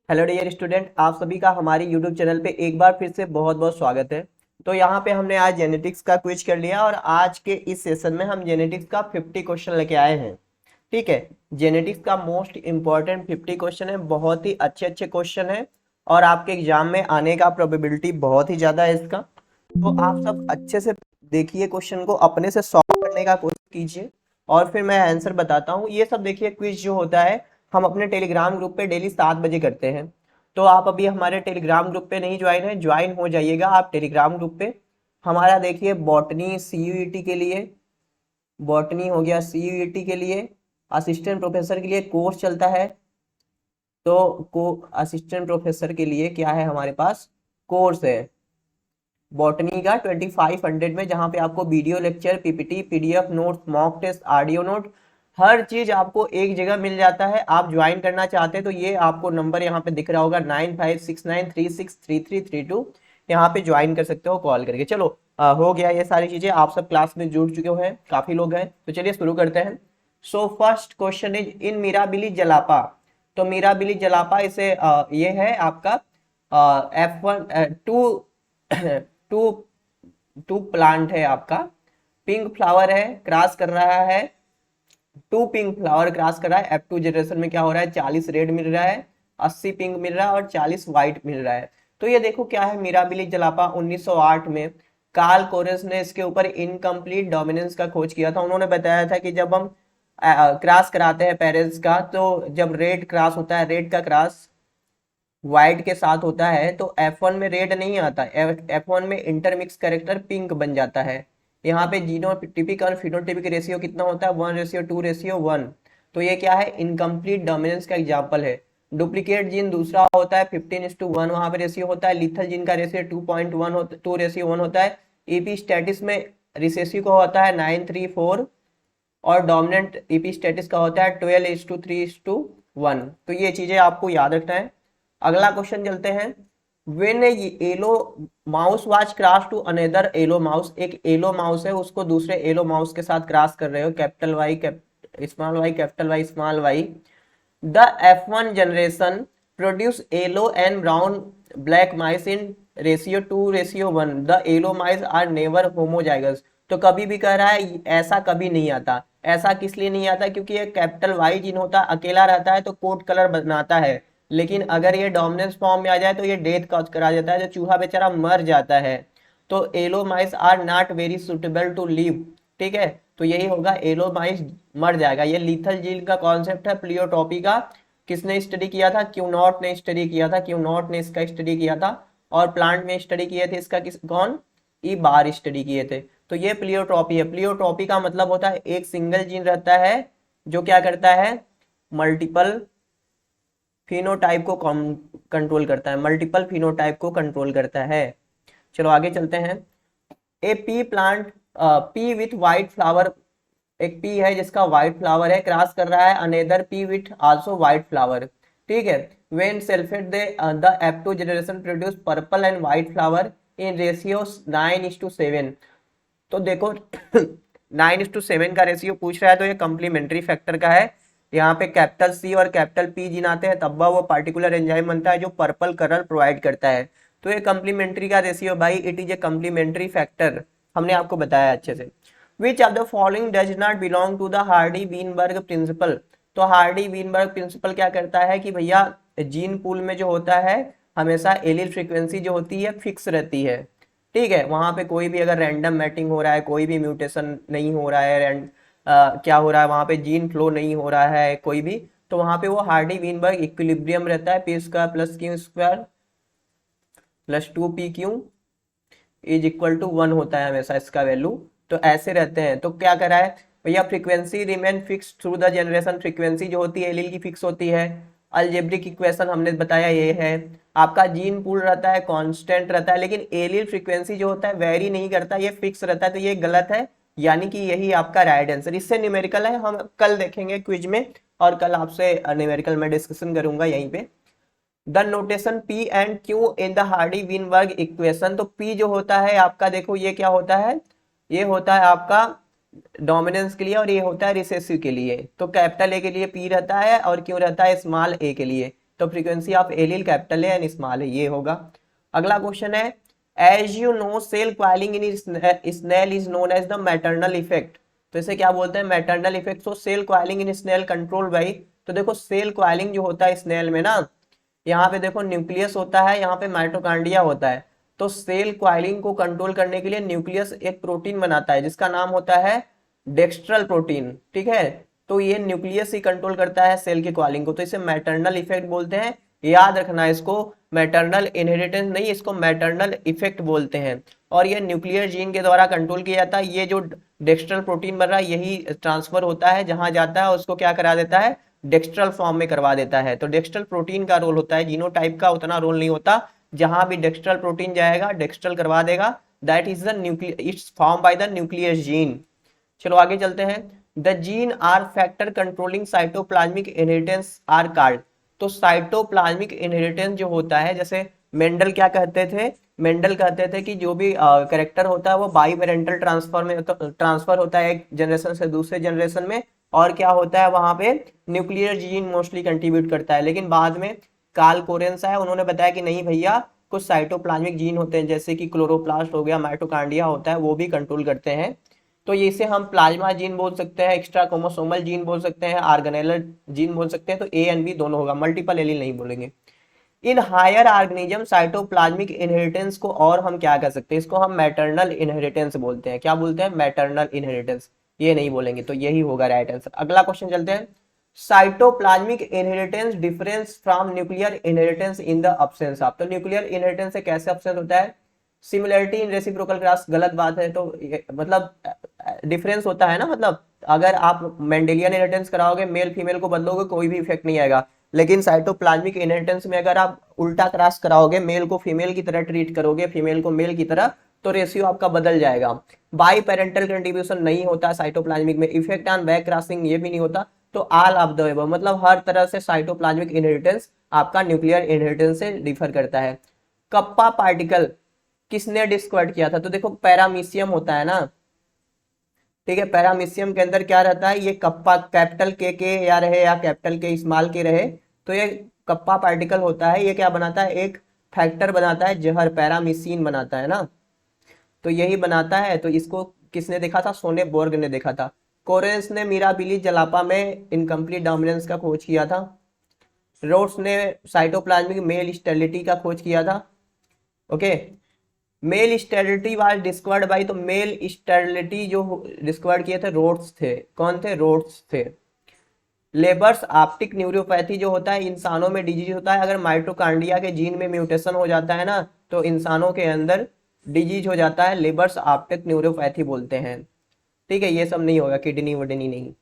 Hello dear student, आप सभी का हमारे यूट्यूब चैनल पे एक बार फिर से बहुत बहुत स्वागत है। तो यहाँ पे हमने आज जेनेटिक्स का क्विज कर लिया और आज के इस सेशन में हम जेनेटिक्स का 50 क्वेश्चन लेके आए हैं। ठीक है। जेनेटिक्स का मोस्ट इम्पॉर्टेंट 50 क्वेश्चन है, बहुत ही अच्छे अच्छे क्वेश्चन है और आपके एग्जाम में आने का प्रोबेबिलिटी बहुत ही ज़्यादा है इसका। तो आप सब अच्छे से देखिए, क्वेश्चन को अपने से सॉल्व करने का कोशिश कीजिए और फिर मैं आंसर बताता हूँ। ये सब देखिए, क्विज जो होता है हम अपने टेलीग्राम ग्रुप पे डेली 7 बजे करते हैं। तो आप अभी हमारे टेलीग्राम ग्रुप पे नहीं ज्वाइन है, ज्वाइन हो जाइएगा आप टेलीग्राम ग्रुप पे। हमारा देखिए बॉटनी सीयूईटी के लिए, बॉटनी हो गया सीयूईटी के लिए, असिस्टेंट प्रोफेसर के लिए कोर्स चलता है। तो को असिस्टेंट प्रोफेसर के लिए क्या है, हमारे पास कोर्स है बॉटनी का 2500 में, जहाँ पे आपको video lecture, PPT, PDF note, mock test, audio note, हर चीज आपको एक जगह मिल जाता है। आप ज्वाइन करना चाहते हैं तो ये आपको नंबर यहाँ पे दिख रहा होगा 9569363332। यहाँ पे ज्वाइन कर सकते हो कॉल करके। चलो हो गया ये सारी चीजें, आप सब क्लास में जुड़ चुके हैं, काफी लोग हैं। तो चलिए शुरू करते हैं। So first question is in Mirabilis jalapa. तो मीराबिली जलापा इसे ये है आपका F1 to to to plant है आपका। पिंक फ्लावर है, क्रॉस कर रहा है, टू पिंक फ्लावर क्रॉस कर रहा है। F2 जनरेशन में क्या हो रहा है, 40 रेड मिल रहा है, 80 पिंक मिल रहा है और 40 व्हाइट मिल रहा है। तो ये देखो क्या है, मिराबिली जलापा 1908 में कार्ल कोरेस ने इसके ऊपर इनकम्प्लीट डोमिनेंस का खोज किया था। उन्होंने बताया था कि जब हम क्रॉस कराते हैं पेरेंट्स का, तो जब रेड क्रॉस होता है, रेड का क्रॉस व्हाइट के साथ होता है तो F1 में रेड नहीं आता, F1 में इंटरमिक्स कैरेक्टर पिंक बन जाता है। यहाँ पे जीनोटिपिक और फिनोटिपिक रेशियो कितना होता है, 1:2:1। तो ये क्या है, इनकम्प्लीट डोमिनेंस का एग्जाम्पल है। डुप्लीकेट जीन दूसरा होता है 15:1, वहां पे रेशियो होता है। लिथल जीन का रेशियो 2:1 होता है। ईपी स्टेटिस में रिसेसिव का होता है 9:3:4 और डोमिनेंट ईपी स्टेटिस का होता है 12:3:1। तो ये चीजें आपको याद रखना है। अगला क्वेश्चन चलते हैं। When yellow mouse was cross to another yellow mouse, एक एलो माउस है उसको दूसरे एलो माउस के साथ क्रॉस कर रहे हो, capital Y small Y, capital Y small Y. The F1 generation produce yellow and brown black mice in ratio 2:1। The yellow mice are never homozygous. तो कभी भी कह रहा है ऐसा कभी नहीं आता। ऐसा किस लिए नहीं आता, क्योंकि ये कैपिटल वाई जीन होता है, अकेला रहता है तो कोट कलर बनाता है। लेकिन अगर ये डोमिनेंस फॉर्म में आ जाए तो ये डेथ कॉज करा जाता है, जो चूहा बेचारा मर जाता है। तो yellow mice are not very suitable to live. ठीक है, तो यही होगा, एलोमाइस मर जाएगा। ये लीथल जीन का कॉन्सेप्ट है प्लियोटॉपी का। किसने स्टडी किया था, क्यूनॉट ने स्टडी किया था, क्यूनॉट ने इसका स्टडी किया था। और प्लांट में स्टडी किए थे इसका किस कौन, ई बार स्टडी किए थे। तो ये प्लियोट्रॉपी है। प्लियोट्रॉपी का मतलब होता है एक सिंगल जीन रहता है जो क्या करता है, मल्टीपल फिनोटाइप को कंट्रोल करता है, मल्टीपल फिनोटाइप को कंट्रोल करता है। चलो आगे चलते हैं। A P plant, P with white flower, एक पी है जिसका व्हाइट फ्लावर है, क्रॉस कर रहा है another P with also white flower. ठीक है, when sulphate they the F2 generation produce purple and white flower in ratio 9:7। तो देखो 9:7 का रेशियो पूछ रहा है, तो ये कम्प्लीमेंट्री फैक्टर का है। यहाँ पे कैपिटल सी और कैपिटल पी जीन आते हैं, तब वो पार्टिकुलर एंजाइम बनता है जो पर्पल कलर प्रोवाइड करता है। तो ये कम्प्लीमेंट्री का रेशियो भाई, it is a complementary factor, हमने आपको बताया अच्छे से। Which of the following does not belong to the Hardy Weinberg principle. तो हार्डी वीनबर्ग प्रिंसिपल क्या करता है कि भैया जीन पूल में जो होता है हमेशा एलील फ्रीक्वेंसी जो होती है फिक्स रहती है। ठीक है, वहां पे कोई भी अगर रैंडम मैटिंग हो रहा है, कोई भी म्यूटेशन नहीं हो रहा है, क्या हो रहा है वहां पे, जीन फ्लो नहीं हो रहा है कोई भी, तो वहां पे वो हार्डी वीनबर्ग इक्विलिब्रियम रहता है। P square plus q square plus 2 PQ is equal to 1 होता है हमेशा इसका वैल्यू। तो ऐसे रहते हैं। तो क्या करा है भैया, frequency remain fix through the generation, frequency जो होती है एलील की फिक्स होती है। अलजेब्रिक इक्वेशन हमने बताया ये है। आपका जीन पूल रहता है कांस्टेंट रहता है, लेकिन एलील फ्रीक्वेंसी जो होता है वेरी नहीं करता, ये फिक्स रहता है। तो ये गलत है, यानी कि यही आपका राइट आंसर। इससे न्यूमेरिकल है, हम कल देखेंगे क्विज में, और कल आपसे न्यूमेरिकल में डिस्कशन करूंगा यहीं पे। The notation P and Q in the Hardy Weinberg equation. तो P जो होता है आपका, देखो ये क्या होता है, ये होता है आपका डोमिनेंस के लिए और ये होता है रिसेसिव के लिए। तो कैपिटल ए के लिए P रहता है और Q रहता है स्मॉल a के लिए। तो फ्रीक्वेंसी ऑफ एलील कैपिटल है एंड स्मॉल है, ये होगा। अगला क्वेश्चन है, as you know shell coiling in snail is known as the maternal effect. तो इसे क्या बोलते हैं, maternal effect. So shell coiling in snail control by, तो देखो सेल क्वाइलिंग जो होता है स्नेल में ना, यहाँ पे देखो न्यूक्लियस होता है, यहाँ पे माइटोकांड्रिया होता है। तो सेल क्वाइलिंग को कंट्रोल करने के लिए न्यूक्लियस एक प्रोटीन बनाता है जिसका नाम होता है डेक्स्ट्रल प्रोटीन, ठीक है। तो ये न्यूक्लियस ही कंट्रोल करता है सेल की क्वाइलिंग को, तो इसे मैटरनल इफेक्ट बोलते हैं। याद रखना इसको, मैटरनल इनहेरिटेंस नहीं, इसको मैटरनल इफेक्ट बोलते हैं। और ये न्यूक्लियर जीन के द्वारा कंट्रोल किया जाता है। ये जो डेक्स्ट्रल प्रोटीन बन रहा है यही ट्रांसफर होता है, जहां जाता है उसको क्या करा देता है, डेक्स्ट्रल फॉर्म में करवा देता है। तो डेक्स्ट्रल प्रोटीन का रोल होता है, जीनोटाइप का उतना रोल नहीं होता। जहां भी डेक्स्ट्रल प्रोटीन जाएगा डेक्स्ट्रल करवा देगा, that is the nuclear, it's form by the nuclear gene. चलो आगे चलते हैं। The gene are factor controlling cytoplasmic inheritance are called. तो साइटोप्लाज्मिक इनहेरिटेंस जो होता है, जैसे मेंडल क्या कहते थे, मेंडल कहते थे कि जो भी कैरेक्टर होता है वो बाई पेरेंटल ट्रांसफर में ट्रांसफर होता है एक जनरेशन से दूसरे जनरेशन में, और क्या होता है वहां पे न्यूक्लियर जीन मोस्टली कंट्रीब्यूट करता है। लेकिन बाद में कार्ल कोरेंस है, उन्होंने बताया कि नहीं भैया, कुछ साइटोप्लाज्मिक जीन होते हैं जैसे कि क्लोरोप्लास्ट हो गया, माइटोकांड्रिया होता है, वो भी कंट्रोल करते हैं। तो इसे हम प्लाज्मा जीन बोल सकते हैं, एक्स्ट्रा क्रोमोसोमल जीन बोल सकते हैं, ऑर्गेनेलर जीन बोल सकते हैं। तो ए एंड बी दोनों होगा, मल्टीपल एलील नहीं बोलेंगे। In higher organism cytoplasmic inheritance को और हम क्या कह सकते हैं, इसको हम मैटरनल इनहेरिटेंस बोलते हैं। क्या बोलते हैं, मैटरनल इनहेरिटेंस, ये नहीं बोलेंगे। तो यही होगा राइट आंसर। अगला क्वेश्चन चलते हैं। Cytoplasmic inheritance difference from nuclear inheritance in the absence of. तो न्यूक्लियर इनहेरिटेंस से कैसे अब्सेंट होता है, सिमिलरिटी इन रेसिप्रोकल क्रॉस, गलत बात है। तो मतलब डिफरेंस होता है ना, मतलब अगर आप मेंडेलियन इनहेरिटेंस कराओगे, मेल फीमेल को बदलोगे, कोई भी इफेक्ट नहीं आएगा। लेकिन साइटोप्लाज्मिक इनहेरिटेंस में अगर आप उल्टा क्रॉस कराओगे, मेल को फीमेल की तरह ट्रीट करोगे, फीमेल को मेल की तरह, तो रेशियो आपका बदल जाएगा। बाई पेरेंटल कंट्रीब्यूशन नहीं होता साइटोप्लाज्मिक में, इफेक्ट ऑन बैक क्रॉसिंग ये भी नहीं होता। तो ऑल ऑफ द अबव, मतलब हर तरह से साइटोप्लाज्मिक इनहेरिटेंस आपका न्यूक्लियर इनहेरिटेंस से डिफर करता है। कप्पा पार्टिकल किसने डिस्कवर्ड किया था, तो देखो पैरामीशियम होता है ना, ठीक है। पैरामीशियम के अंदर क्या रहता है, ये कप्पा, कैपिटल के या रहे या कैपिटल के स्मॉल के रहे, तो ये कप्पा पार्टिकल होता है। ये क्या बनाता है, एक फैक्टर बनाता है, जहर पैरामीसिन बनाता है ना, तो यही बनाता है। तो इसको किसने देखा था, सोने बोर्ग ने देखा था। कोरेंस ने मिराबिली जलापा में इनकम्प्लीट डोमिनेंस का खोज किया था। रोड्स ने साइटोप्लाज्मिक मेल स्टेरिलिटी का खोज किया था। Okay, male sterility was discovered by, तो मेल स्टेरिलिटी जो डिस्कवर्ड किए थे रोड्स थे। कौन थे, रोड्स थे। लेबर्स ऑप्टिक न्यूरोपैथी जो होता है, इंसानों में डिजीज होता है। अगर माइटोकांड्रिया के जीन में म्यूटेशन हो जाता है ना, तो इंसानों के अंदर डिजीज हो जाता है, लेबर्स ऑप्टिक न्यूरोपैथी बोलते हैं, ठीक है। ये सब नहीं होगा, किडनी वडनी नहीं।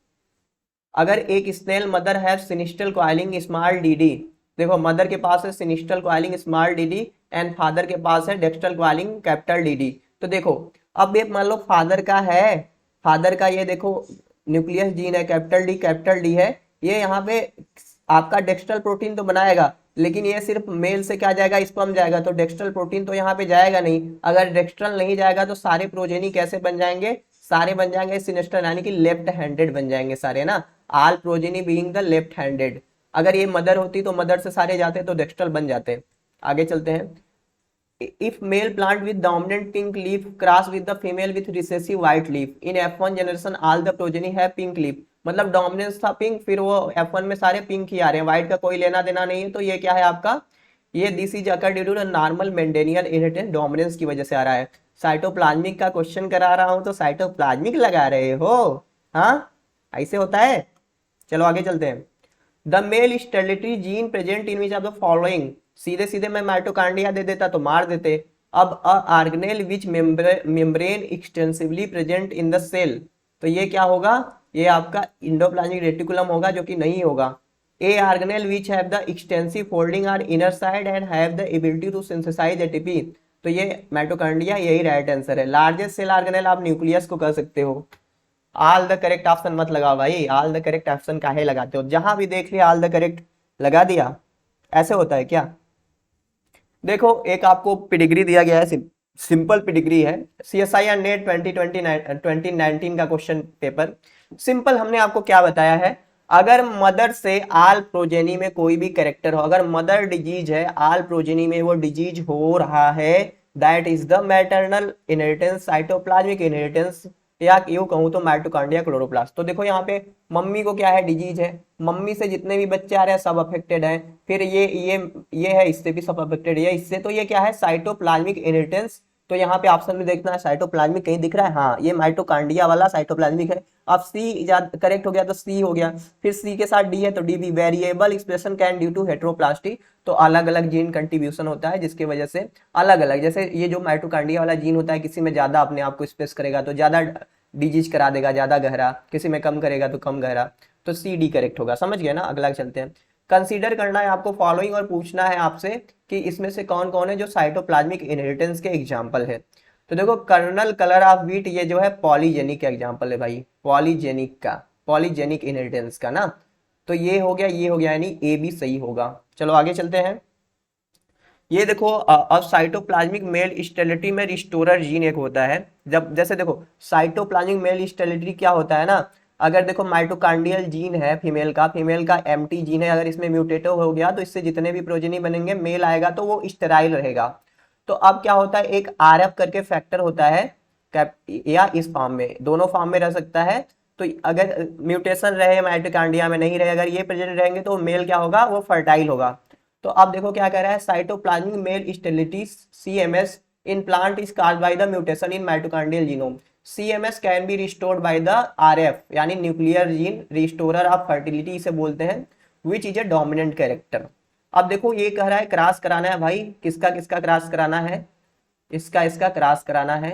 अगर एक स्नेल मदर है सिनिस्टल कॉइलिंग स्मॉल डीडी, देखो मदर के पास है sinistral coiling small DD and father के पास है डेक्स्टल कॉइलिंग कैपिटल डीडी। तो देखो अब ये मान लो फादर का है, फादर का ये देखो न्यूक्लियस जीन है, कैपिटल डी है, ये यहाँ पे आपका डेक्स्ट्रल प्रोटीन तो बनाएगा, लेकिन ये सिर्फ मेल से क्या जाएगा, स्पर्म जाएगा। तो डेक्स्ट्रल प्रोटीन तो यहाँ पे जाएगा नहीं। अगर डेक्स्ट्रल नहीं जाएगा तो सारे प्रोजेनी कैसे बन जाएंगे, सारे बन जाएंगे सिनिस्टर, यानी कि लेफ्ट हैंडेड बन जाएंगे सारे ना, all progeny being the left handed. अगर ये मदर होती तो मदर से सारे जाते तो डेक्स्ट्रल बन जाते। आगे चलते हैं। if male plant with dominant pink leaf cross with the female with recessive white leaf in F1 generation all the progeny have pink leaf, मतलब डोमिनेंस था पिंक, फिर वो F1 में सारे पिंक ही आ रहे हैं, व्हाइट का कोई लेना देना नहीं है। तो ये क्या है आपका, ये this is occur due to normal Mendelian inheritance, dominance की वजह से आ रहा है। साइटोप्लाज्मिक का क्वेश्चन करा रहा हूं तो साइटोप्लाज्मिक लगा रहे हो, हाँ ऐसे होता है। चलो आगे चलते हैं। The male sterility gene present in which of the following, सीधे सीधे मैं माइटोकांड्रिया दे देता तो मार देते। अब organelle which membrane extensively present in the cell, तो ये क्या होगा, ये आपका इंडोप्लाज्मिक रेटिकुलम होगा, जो कि नहीं होगा। A organelle which have the extensive folding on inner side and have the ability to synthesize ATP, तो ये माइटोकांड्रिया, यही राइट आंसर है। लार्जेस्ट सेल ऑर्गेनेल आप न्यूक्लियस को कह सकते हो। ऑल द करेक्ट ऑप्शन मत लगाओ भाई, ऑल द करेक्ट ऑप्शन काहे लगाते हो, जहां भी देख लिया ऑल द करेक्ट लगा दिया, ऐसे होता है क्या। देखो एक आपको पिडिग्री दिया गया है, सिंपल पिडिग्री है, CSIR नेट 2019 का क्वेश्चन पेपर। सिंपल हमने आपको क्या बताया है, अगर मदर से आल प्रोजेनी में कोई भी कैरेक्टर हो, अगर मदर डिजीज है, आल प्रोजेनी में वो डिजीज हो रहा है, that is the maternal inheritance, cytoplasmic inheritance, या यूं कहूं तो माइटोकॉन्ड्रिया क्लोरोप्लास्ट। तो देखो यहाँ पे मम्मी को क्या है, डिजीज है, मम्मी से जितने भी बच्चे आ रहे हैं सब अफेक्टेड हैं, फिर ये है, इससे भी सब अफेक्टेड है, इससे, तो ये क्या है, साइटोप्लाज्मिक इनहेरिटेंस। तो यहाँ पे ऑप्शन में देखना है साइटोप्लाज्मिक कहीं दिख रहा है, हाँ ये माइटोकॉन्ड्रिया वाला साइटोप्लाज्मिक है। अब सी करेक्ट हो गया तो सी हो गया, फिर सी के साथ डी है तो डी भी, variable expression can due to heteroplasty, तो अलग अलग जीन कंट्रीब्यूशन होता है जिसकी वजह से अलग अलग, जैसे ये जो माइटोकॉन्ड्रिया वाला जीन होता है किसी में ज्यादा अपने आप को एक्सप्रेस करेगा तो ज्यादा डिजीज करा देगा, ज्यादा गहरा, किसी में कम करेगा तो कम गहरा, तो सी डी करेक्ट होगा। समझ गए ना, अगला चलते हैं। कंसीडर करना है आपको फॉलोइंग और पूछना है आपसे कि इसमें से कौन कौन है जो साइटोप्लाज्मिक इनहेरिटेंस के एग्जाम्पल है। तो देखो कर्नल कलर ऑफ व्हीट ये जो है पॉलीजेनिक एग्जाम्पल है भाई, पॉलीजेनिक का, पॉलीजेनिक इनहेरिटेंस का ना, तो ये हो गया, ये हो गया, यानी ए बी सही होगा। चलो आगे चलते हैं। ये देखो अब साइटोप्लाज्मिक मेल स्टेरिलिटी में रिस्टोरर जीन एक होता है, जब जैसे देखो साइटोप्लाज्मिक मेल स्टेरिलिटी क्या होता है ना, अगर देखो माइटोकॉन्ड्रियल जीन है फीमेल का एम्प्टी जीन है, अगर इसमें म्यूटेटो हो गया तो इससे जितने भी प्रोजेनी बनेंगे मेल आएगा तो वो स्टेराइल रहेगा। तो अब क्या होता है, एक आरएफ करके फैक्टर होता है, या इस फॉर्म में, दोनों फॉर्म में रह सकता है। तो अगर म्यूटेशन रहे माइटोकॉन्ड्रिया में नहीं रहे, अगर ये प्रेजेंट रहेंगे तो मेल क्या होगा, वो फर्टाइल होगा। तो अब देखो क्या कह रहा है, cytoplasmic male sterility CMS in plant is caused by the mutation in mitochondrial genome, CMS can be restored by the RF, यानी nuclear gene restorer of fertility इसे बोलते हैं, which is a dominant character. अब देखो ये कह रहा है क्रॉस कराना है भाई, किसका किसका क्रॉस कराना है, इसका इसका क्रॉस कराना है,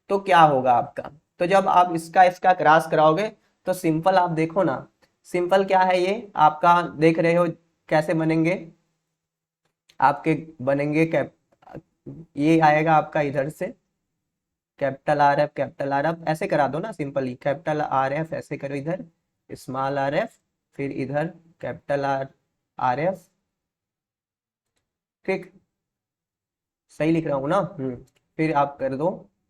तो क्या होगा आपका, तो जब आप इसका इसका क्रॉस कराओगे तो सिंपल आप देखो ना, सिंपल क्या है ये आपका, देख रहे हो कैसे बनेंगे आपके, बनेंगे ये आएगा आपका इधर से कैपिटल आर एफ ऐसे करा दो ना, सिंपली कैपिटल आर एफ ऐसे करो, इधर स्मॉल आर एफ, फिर इधर कैपिटल आर एफ, ठीक, सही लिख रहा हूँ ना, फिर आप कर दो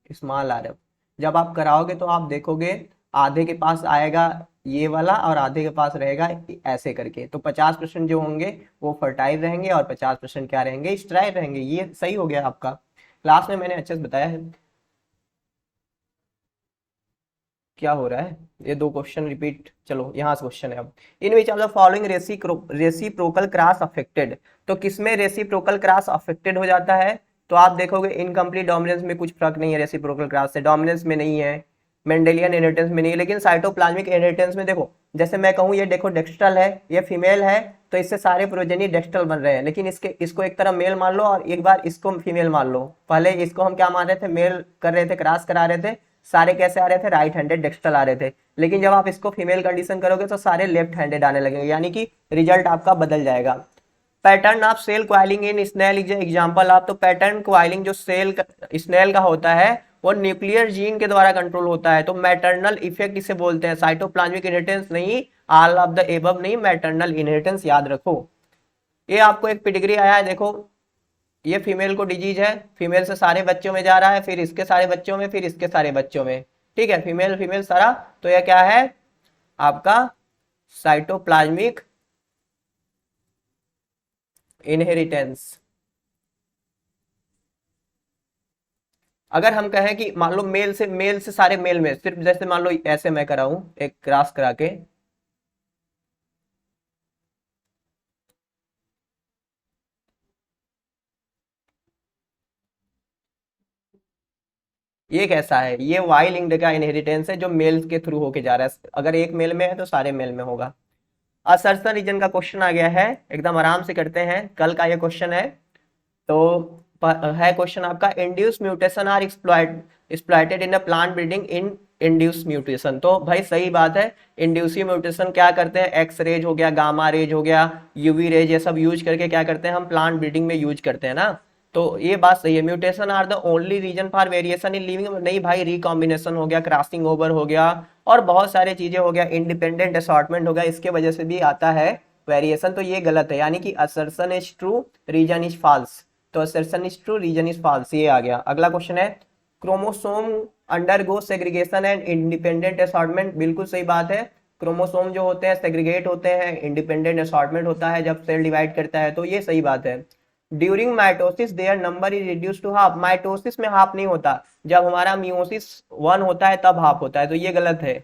स्मॉल आर एफ। जब आप कराओगे तो आप देखोगे आधे के पास आएगा ये वाला और आधे के पास रहेगा ऐसे करके, तो 50% जो होंगे वो फर्टाइल रहेंगे और 50% क्या रहेंगे, स्टेराइल रहेंगे। ये सही हो गया आपका, क्लास में मैंने अच्छे से बताया है। क्या हो रहा है, ये दो क्वेश्चन रिपीट, चलो यहाँ से क्वेश्चन है अब, in which of the following reciprocal cross affected, तो किसमें रेसिप्रोकल क्रॉस अफेक्टेड हो जाता है, तो आप देखोगे इनकम्प्लीट डोमिनेंस में कुछ फर्क नहीं है, रेसिप्रोकल क्रॉस से डोमिनेंस में नहीं है, मेंडेलियन इनहेरिटेंस में नहीं है, लेकिन साइटोप्लाज्मिक इनहेरिटेंस में देखो, जैसे मैं कहूँ ये देखो डेक्स्ट्रल है, ये फीमेल है, तो इससे सारे प्रोजेनी डेक्स्ट्रल बन रहे हैं, लेकिन इसको एक तरह मेल मान लो और एक बार इसको फीमेल मान लो, पहले इसको हम क्या मान रहे थे, मेल कर रहे थे, क्रॉस करा रहे थे, सारे कैसे आ रहे थे, राइट हैंडेड डेक्स्ट्रल आ रहे थे, लेकिन जब आप इसको फीमेल कंडीशन करोगे तो सारे लेफ्ट हैंडेड आने लगेंगे, यानी कि रिजल्ट आपका बदल जाएगा। Pattern of shell coiling in snail is example of, तो पैटर्न क्वाइलिंग जो सेल स्नेल का होता है वो न्यूक्लियर जीन के द्वारा कंट्रोल होता है, तो मैटरनल इफेक्ट इसे बोलते हैं, साइटोप्लाज्मिक इनहेरिटेंस नहीं, ऑल ऑफ द एबव नहीं, मैटरनल इनहेरिटेंस याद रखो। ये आपको एक पेडिग्री आया है, देखो ये फीमेल को डिजीज है, फीमेल से सारे बच्चों में जा रहा है, फिर इसके सारे बच्चों में, फिर इसके सारे बच्चों में, ठीक है, फीमेल फीमेल सारा, तो यह क्या है आपका साइटोप्लाज्मिक इनहेरिटेंस। अगर हम कहें कि मान लो मेल से सारे मेल में, सिर्फ जैसे मान लो ऐसे मैं कराऊं एक क्रॉस करा के, ये कैसा है, ये वाई लिंक्ड का इनहेरिटेंस है जो मेल के थ्रू होके जा रहा है, अगर एक मेल में है तो सारे मेल में होगा। असर्शन रीजन का क्वेश्चन आ गया है, एकदम आराम से करते हैं, कल का ये क्वेश्चन है, तो है क्वेश्चन आपका, induce mutation are exploited in the plant breeding in induce mutation, तो भाई सही बात है, इंड्यूसिव म्यूटेशन क्या करते हैं, एक्स रेज हो गया, गामा रेज हो गया, यूवी रेज, ये सब यूज करके क्या करते हैं हम प्लांट ब्रीडिंग में यूज करते हैं ना, तो ये बात सही है। Mutation are the only reason for variation in living, नहीं भाई, रिकॉम्बिनेशन हो गया, क्रॉसिंग ओवर हो गया, और बहुत सारी चीजें हो गया, इंडिपेंडेंट असॉर्टमेंट हो गया, इसके वजह से भी आता है वेरिएशन, तो ये गलत है, यानी कि assertion is true reason is false, तो assertion is true reason is false, ये आ गया। अगला क्वेश्चन है, chromosome undergo segregation and independent assortment, बिल्कुल सही बात है, क्रोमोसोम जो होते हैं सेग्रीगेट होते हैं, इंडिपेंडेंट असॉर्टमेंट होता है जब सेल डिवाइड करता है, तो ये सही बात है। During mitosis there number is reduce to half, mitosis में हाफ नहीं होता, जब हमारा मियोसिस 1 होता है तब हाफ होता है, तो ये गलत है।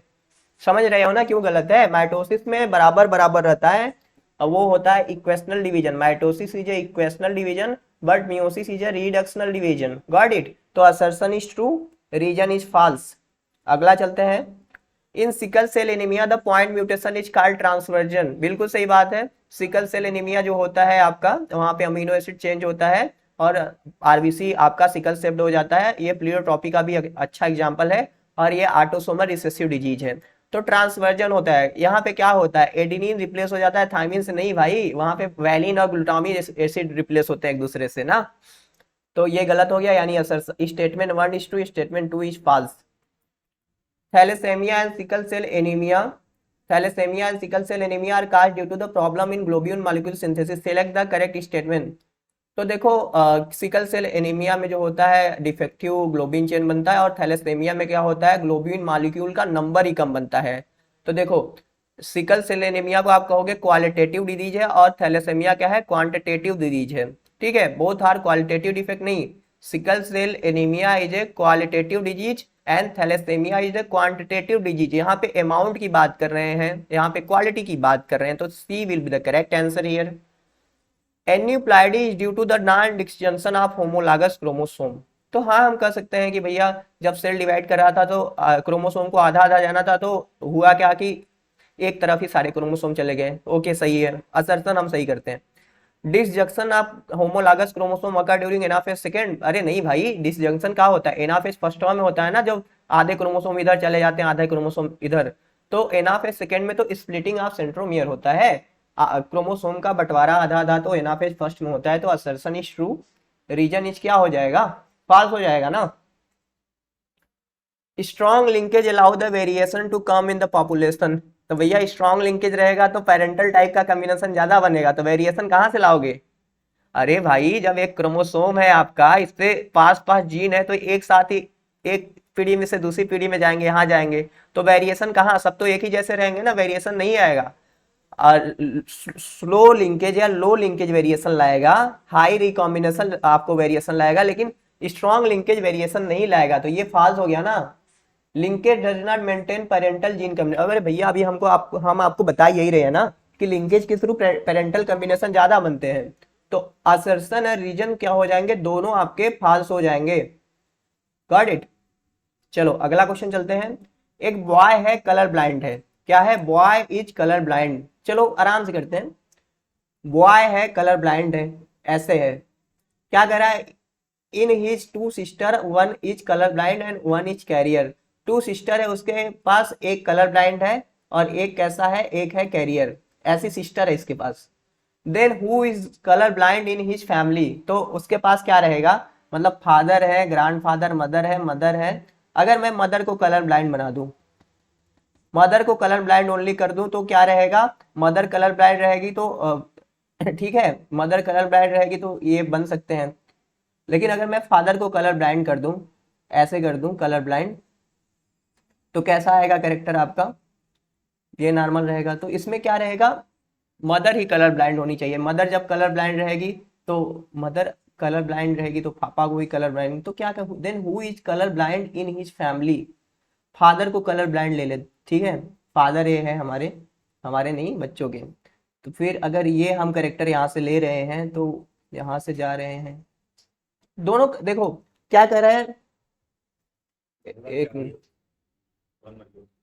समझ रहे हो ना क्यों गलत है? माइटोसिस में बराबर बराबर रहता है, वो होता है equational division. Mitosis is a equational division but meiosis is a reductional division. Got it? तो assertion is true, reason is false. अगला चलते हैं। In sickle cell anaemia the point mutation is called transversion. बिल्कुल सही बात है। Sickle cell anaemia जो होता है आपका, वहां पे अमीनो एसिड चेंज होता है और आरबीसी आपका सिकल सेप्ड हो जाता है। ये प्लीरोट्रॉपी का भी अच्छा एग्जांपल है और ये ऑटोसोमल रिसेसिव डिजीज है। तो ट्रांसवर्जन होता है, यहाँ पे क्या होता है, एडेनिन रिप्लेस हो जाता है थायमिन से। नहीं भाई, वहां पे वैलिन और ग्लूटामिक एसिड रिप्लेस होते हैं एक दूसरे से ना। तो ये गलत हो गया, यानी असर statement 1 is true, statement 2 is false. Thalassaemia and sickle cell anaemia, thalassaemia and sickle cell anaemia are caused due to the problem in globule molecule synthesis. Select the correct statement. तो देखो सिकल सेल एनीमिया में जो होता है defective globin chain बनता है, और thalassaemia में क्या होता है, ग्लोबिन मॉलिक्यूल का नंबर ही कम बनता है। तो देखो सिकल सेल एनीमिया को आप कहोगे क्वालिटेटिव डिजीज है और थैलेसेमिया क्या है, क्वांटिटेटिव डिजीज है। ठीक है, बोथ आर क्वालिटेटिव डिफेक्ट नहीं। Sickle cell anaemia is a qualitative disease and thalassaemia is a quantitative disease. यहाँ पे अमाउंट की बात कर रहे हैं, यहाँ पे क्वालिटी की बात कर रहे हैं, तो C will be the correct answer here. Aneuploidy is due to the non disjunction of homologous chromosome. तो हाँ, हम कह सकते हैं कि भैया जब सेल डिवाइड कर रहा था तो क्रोमोसोम को आधा आधा जाना था, तो हुआ क्या कि एक तरफ ही सारे क्रोमोसोम चले गए। ओके, सही है, असर्शन हम सही करते हैं। Disjunction of homologous chromosome occur during anaphase second. अरे नहीं भाई, डिसजंक्शन क्या होता है, एनाफेज फर्स्ट में होता है ना, जब आधे क्रोमोसोम इधर चले जाते हैं आधे क्रोमोसोम इधर। तो एनाफेज सेकंड में तो स्प्लिटिंग ऑफ सेंट्रोमियर होता है, क्रोमोसोम का बंटवारा आधा आधा तो एनाफेज फर्स्ट में होता है। तो assertion is true, reason is क्या हो जाएगा, फॉल्स हो जाएगा ना। Strong linkage allow the variation to come in the population. तो भैया स्ट्रॉन्ग लिंकेज रहेगा तो पेरेंटल टाइप का कॉम्बिनेशन ज्यादा बनेगा, तो वेरिएशन कहाँ से लाओगे? अरे भाई, जब एक क्रोमोसोम है आपका, इस पे पास पास जीन है, तो एक साथ ही एक पीढ़ी में से दूसरी पीढ़ी में जाएंगे, यहाँ जाएंगे, तो वेरिएशन कहाँ, सब तो एक ही जैसे रहेंगे ना, वेरिएशन नहीं आएगा। स्लो लिंकेज या लो लिंकेज वेरिएशन लाएगा, हाई रिकॉम्बिनेशन आपको वेरिएशन लाएगा, लेकिन स्ट्रॉन्ग लिंकेज वेरिएशन नहीं लाएगा। तो ये फॉल्स हो गया ना। Linkage does not maintain parental gene combination. अरे भैया अभी हम आपको बता यही रहे हैं ना कि लिंकेज के थ्रू पेरेंटल कम्बिनेशन ज्यादा बनते हैं। तो असर्शन और रीजन क्या हो जाएंगे, दोनों आपके फॉल्स हो जाएंगे। Got it? चलो अगला क्वेश्चन चलते हैं। एक बॉय है, कलर ब्लाइंड है। क्या है? Boy is colour blind. चलो आराम से करते हैं। बॉय है, कलर ब्लाइंड है, ऐसे है, क्या कर रहा है, in his two sister one is colour blind and one is carrier. Two sister है उसके पास, एक कलर ब्लाइंड है और एक कैसा है, एक है कैरियर। ऐसी सिस्टर है इसके पास। Then who is colour blind in his family. तो उसके पास क्या रहेगा, मतलब फादर है, ग्रैंडफादर, मदर है, मदर है। अगर मैं मदर को कलर ब्लाइंड बना दूं, मदर को कलर ब्लाइंड ओनली कर दूं, तो क्या रहेगा, मदर कलर ब्लाइंड रहेगी तो ठीक है, मदर कलर ब्लाइंड रहेगी तो ये बन सकते हैं। लेकिन अगर मैं फादर को कलर ब्लाइंड कर दूं, ऐसे कर दूं कलर ब्लाइंड, तो कैसा आएगा कैरेक्टर आपका, ये नॉर्मल रहेगा। तो इसमें क्या रहेगा, मदर ही कलर ब्लाइंड होनी चाहिए। मदर जब कलर ब्लाइंड रहेगी तो मदर कलर ब्लाइंड रहेगी तो पापा को ही कलर ब्लाइंड। तो क्या कहूँ, then who is colour blind in his family. Father को कलर ब्लाइंड ले ले, ठीक है, फादर ये है हमारे, हमारे नहीं बच्चों के। तो फिर अगर ये हम करेक्टर यहाँ से ले रहे हैं तो यहाँ से जा रहे हैं, दोनों देखो क्या कर रहा है। एक मिनट,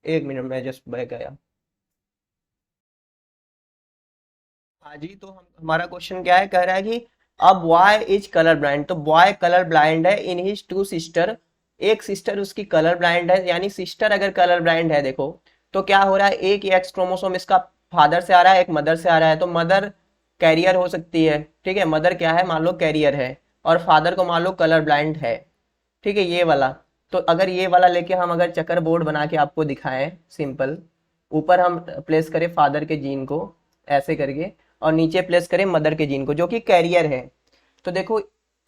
एक मिनट, मैं जस्ट बैक आया। हाँ जी, तो हम हमारा क्वेश्चन क्या है, कह रहा है कि अब बॉय इज कलर ब्लाइंड। तो बॉय कलर ब्लाइंड है इन हिज टू सिस्टर, एक सिस्टर उसकी कलर ब्लाइंड है। यानी सिस्टर अगर कलर ब्लाइंड है, देखो तो क्या हो रहा है, एक एक्स क्रोमोसोम इसका फादर से आ रहा है, एक मदर से आ रहा है। तो मदर कैरियर हो सकती है, ठीक है, मदर क्या है, मान लो कैरियर है, और फादर को मान लो कलर ब्लाइंड है, ठीक है, ये वाला। तो अगर ये वाला लेके हम अगर चक्कर बोर्ड बना के आपको दिखाएं सिंपल, ऊपर हम प्लेस करें फादर के जीन को ऐसे करके, और नीचे प्लेस करें मदर के जीन को जो कि कैरियर है। तो देखो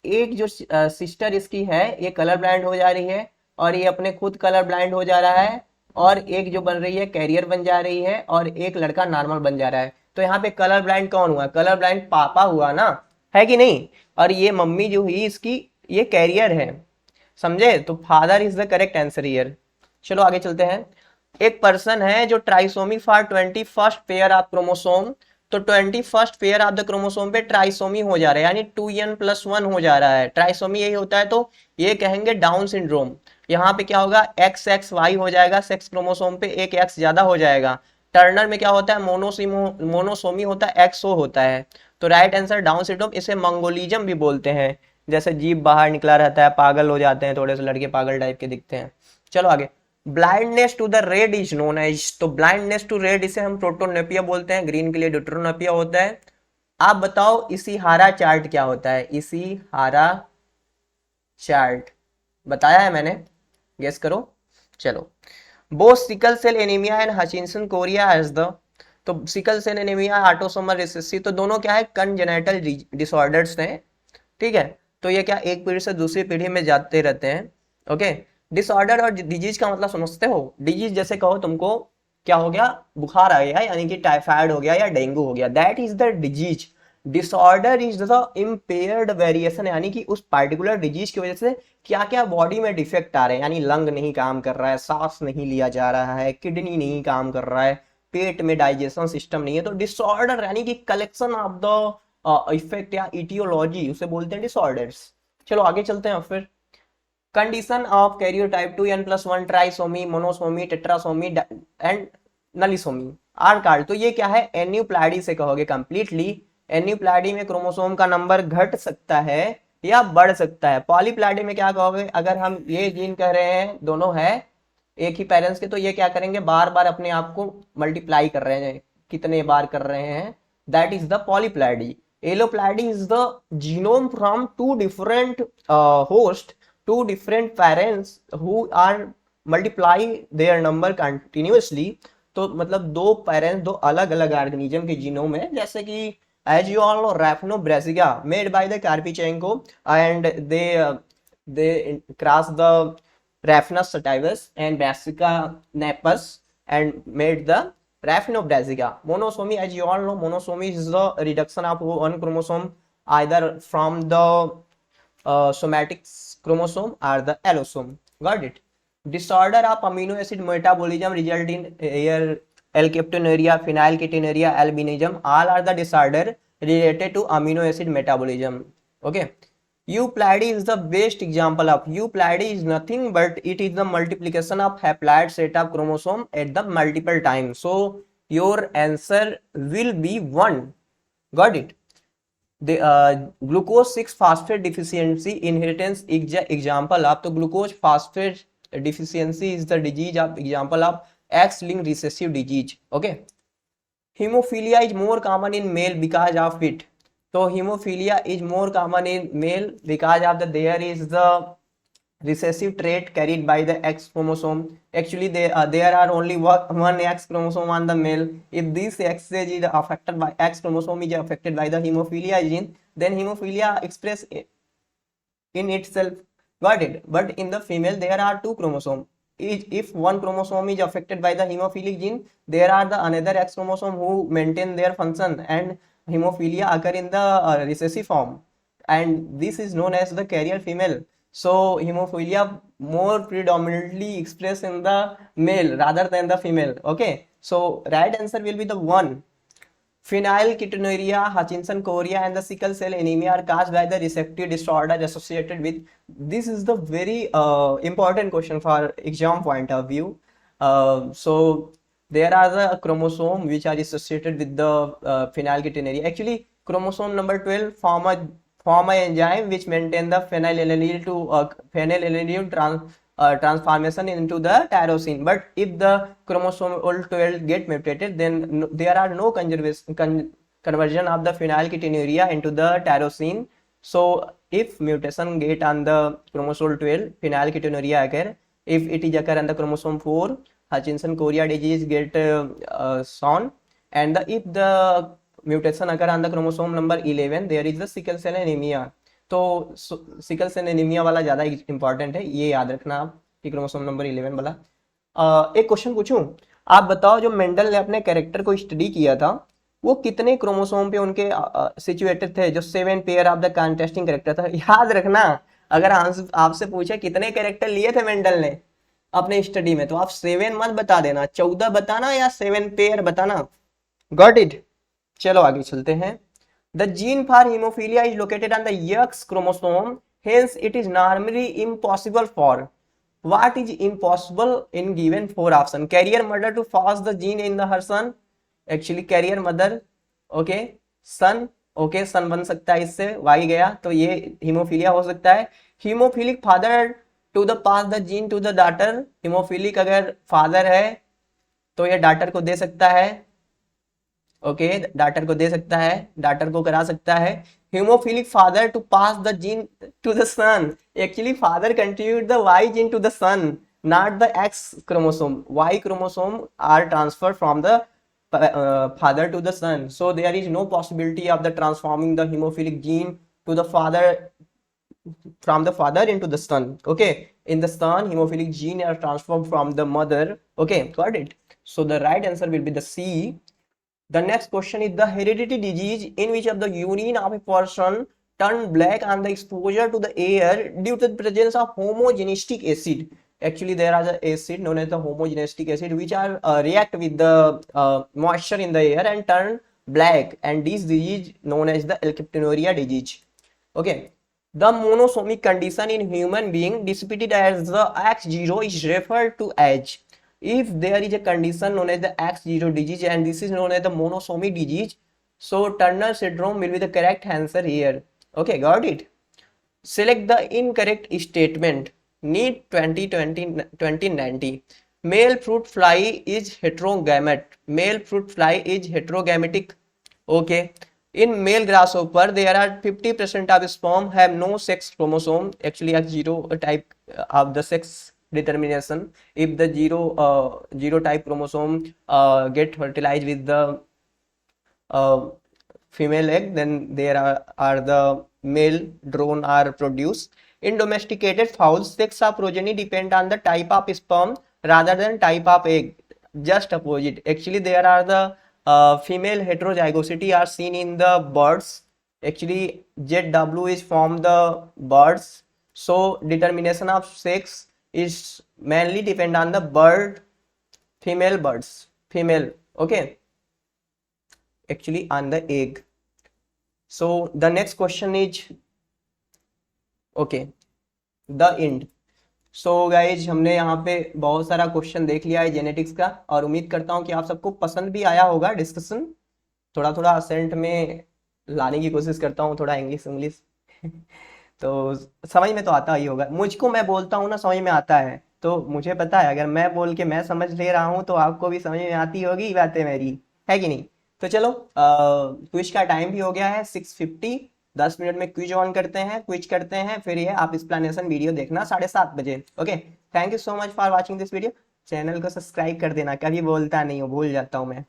एक जो सिस्टर इसकी है, ये कलर ब्लाइंड हो जा रही है, और ये अपने खुद कलर ब्लाइंड हो जा रहा है, और एक जो बन रही है कैरियर बन जा रही है और एक लड़का नॉर्मल बन जा रहा है। तो यहाँ पे कलर ब्लाइंड कौन हुआ? कलर ब्लाइंड पापा हुआ ना, है कि नहीं? और ये मम्मी जो हुई इसकी ये कैरियर है, समझे? तो father is the correct answer here. चलो आगे चलते हैं। एक पर्सन है जो trisomy for 21st pair of chromosome, तो 21st pair of the chromosome पे ट्राइसोमी हो जा रहा है, यानी 2n+1 हो जा रहा है। ट्राइसोमी यही होता है, तो ये कहेंगे डाउन सिंड्रोम। यहाँ पे क्या होगा? XXY हो जाएगा, सेक्स क्रोमोसोम पे एक X ज्यादा हो जाएगा। टर्नर में क्या होता है? मोनोसोमी होता है, XO होता है। तो राइट आंसर डाउन सिंड्रोम। इसे मंगोलिज्म भी बोलते हैं, जैसे जीभ बाहर निकला रहता है, पागल हो जाते हैं, थोड़े से लड़के पागल टाइप के दिखते हैं। चलो आगे। Blindness to the red is known as, तो ब्लाइंडनेस टू रेड इसे हम प्रोटोनेपिया बोलते हैं, ग्रीन के लिए ड्यूटेरोनेपिया होता है। आप बताओ इसी हारा चार्ट क्या होता है? इसी हारा चार्ट बताया है मैंने, गेस करो। चलो, both sickle cell anaemia and Hutchinson chorea as the, तो sickle cell anaemia, autosomal recessive, तो दोनों क्या है? कंजेनिटल डिसऑर्डर्स हैं, ठीक है? तो ये क्या एक पीढ़ी से दूसरी पीढ़ी में जाते रहते हैं, ओके? डिसऑर्डर और डिजीज का मतलब समझते हो? डिजीज जैसे कहो तुमको क्या हो गया? बुखार आ गया, यानी कि टाइफाइड हो गया या डेंगू हो गया, that is the disease. Disorder is the impaired variation, यानी कि उस पार्टिकुलर डिजीज की वजह से क्या क्या बॉडी में डिफेक्ट आ रहे हैं, यानी लंग नहीं काम कर रहा है, सांस नहीं लिया जा रहा है, किडनी नहीं काम कर रहा है, पेट में डाइजेशन सिस्टम नहीं है। तो डिसऑर्डर यानी कि कलेक्शन ऑफ द इफेक्ट या इटियोलॉजी, उसे बोलते हैं डिसऑर्डर्स। चलो आगे चलते हैं फिर। Condition of karyotype 2n+1 trisomy, monosomy, tetrasomy and nullisomy are called. तो ये क्या है? एन्यूप्लाइडी से कहोगे कंप्लीटली। एन्यूप्लाइडी में क्रोमोसोम का नंबर घट सकता है या बढ़ सकता है। पॉलीप्लाइडी में क्या कहोगे? अगर हम ये जीन कह रहे हैं दोनों है एक ही पेरेंट्स के, तो ये क्या करेंगे? बार बार अपने आप को मल्टीप्लाई कर रहे हैं, कितने बार कर रहे हैं, that is the polyploidy. Alloploidy is the genome from two different host, two different parents who are multiply their number continuously। तो मतलब दो पेरेंट्स, दो अलग अलग ऑर्गेनिज्म के जीनोम है, जैसे कि as you all know Raphanobrassica made by the Karpechenko and they cross the Raphanus sativus and Brassica napus and made the Raphanobrazzica। Monosomy, as you all know, monosomy is the reduction of one chromosome either from the somatic chromosome or the allosome। Got it? Disorder of amino acid metabolism result in here alkaptonuria, phenylketonuria, albinism, all are the disorder related to amino acid metabolism, okay? Euploidy is the best example of, euploidy is nothing but it is the multiplication of haploid set of chromosome at the multiple times, so your answer will be 1। got it? The glucose 6 phosphate deficiency inheritance example of, तो glucose phosphate deficiency is the disease of example of X-linked recessive disease, okay? Hemophilia is more common in male because of it, so hemophilia is more common in male because of the there is the recessive trait carried by the X chromosome। Actually there are only one X chromosome on the male। if this X is affected by X chromosome is affected by the hemophilia gene, then hemophilia express in itself, got it? But in the female there are two chromosomes, if one chromosome is affected by the hemophilic gene, there are the another X chromosome who maintain their function, and hemophilia occur in the recessive form, and this is known as the carrier female। so hemophilia more predominantly expressed in the male rather than the female, okay? so right answer will be the 1। Phenylketonuria, Hutchinson chorea and the sickle cell anemia are caused by the recessive disorder associated with, this is the very important question for exam point of view। so there are the chromosome which are associated with the phenylketonuria। actually chromosome number 12 form a enzyme which maintain the phenylalanine to phenylalanine transformation into the tyrosine, but if the chromosome 12 get mutated, then there are no conversion of the phenylketonuria into the tyrosine। so if mutation get on the chromosome 12, phenylketonuria occur। if it is occur on the chromosome 4, Hutchinson chorea disease get shown, and if the mutation occur on the chromosome number 11, there is the sickle cell anemia। तो sickle cell anaemia वाला ज्यादा important है, ये याद रखना आप कि chromosome number 11 वाला। एक क्वेश्चन पूछूं, आप बताओ जो मेंडल ने अपने कैरेक्टर को स्टडी किया था वो कितने क्रोमोसोम पे उनके सिचुएटेड थे, जो 7 pair of the contesting character था। याद रखना, अगर आपसे पूछे कितने कैरेक्टर लिए थे मेंडल ने अपने स्टडी में, तो आप 7 मत बता देना, 14 बताना या 7 पेयर बताना। Got it. चलो आगे चलते हैं। The gene for haemophilia is located on the x chromosome, hence it is normally impossible for what is impossible in given 4 option? Carrier mother to pass the gene in the her son, actually carrier mother, okay, son, okay, son बन सकता है इससे, y गया तो ये haemophilia हो सकता है। Haemophilic father to the pass the gene to the daughter, haemophilic अगर फादर है तो ये डॉटर को दे सकता है, ओके, डॉटर को दे सकता है, डॉटर को करा सकता है। Haemophilic father to pass the gene to the son, actually father contribute the Y gene to the son, not the X chromosome. Y chromosome are transferred from the father to the son. So there is no possibility of the transforming the hemophilic gene to the father, from the father into the son. Okay, in the son hemophilic gene are transformed from the mother. Okay, got it. So the right answer will be the C. The next question is the hereditary disease in which of the urine of a person turn black on the exposure to the air due to the presence of homogenistic acid. Actually there are the acid known as the homogenistic acid which are react with the moisture in the air and turn black, and this disease known as the alkaptonuria disease. Okay, the monosomic condition in human being depicted as the X0 is referred to as, if there is a condition known as the X0 disease and this is known as the monosomic disease, so Turner syndrome will be the correct answer here. Okay, got it. Select the incorrect statement. Need 2090. Male fruit fly is heterogamete. Male fruit fly is heterogametic. Okay. In male grasshopper, there are 50% of sperm have no sex chromosome. Actually, X0 type of the sex determination. If the zero type chromosome get fertilized with the female egg, then there are the male drone are produced. In domesticated fowls, sex of progeny depend on the type of sperm rather than type of egg. Just opposite. Actually, there are the female heterozygosity are seen in the birds. Actually, ZW is from the birds. So determination of sex is mainly depend on the bird, female birds, female. Okay, actually on the egg. So the next question is okay, the end. So guys हमने यहाँ पे बहुत सारा question देख लिया है genetics का, और उम्मीद करता हूँ कि आप सबको पसंद भी आया होगा डिस्कशन। थोड़ा थोड़ा असेंट में लाने की कोशिश करता हूँ, थोड़ा इंग्लिश इंग्लिश तो समझ में तो आता ही होगा, मुझको मैं बोलता हूँ ना समझ में आता है, तो मुझे पता है अगर मैं बोल के मैं समझ ले रहा हूँ तो आपको भी समझ में आती होगी बातें मेरी, है कि नहीं। तो चलो क्विज का टाइम भी हो गया है 6:50, 10 मिनट में क्विज ऑन करते हैं, क्विज करते हैं, फिर ये आप एक्सप्लेनेशन वीडियो देखना 7:30 बजे। Okay, thank you so much for watching this video. Channel को सब्सक्राइब कर देना, कभी बोलता नहीं हूँ, भूल जाता हूँ मैं।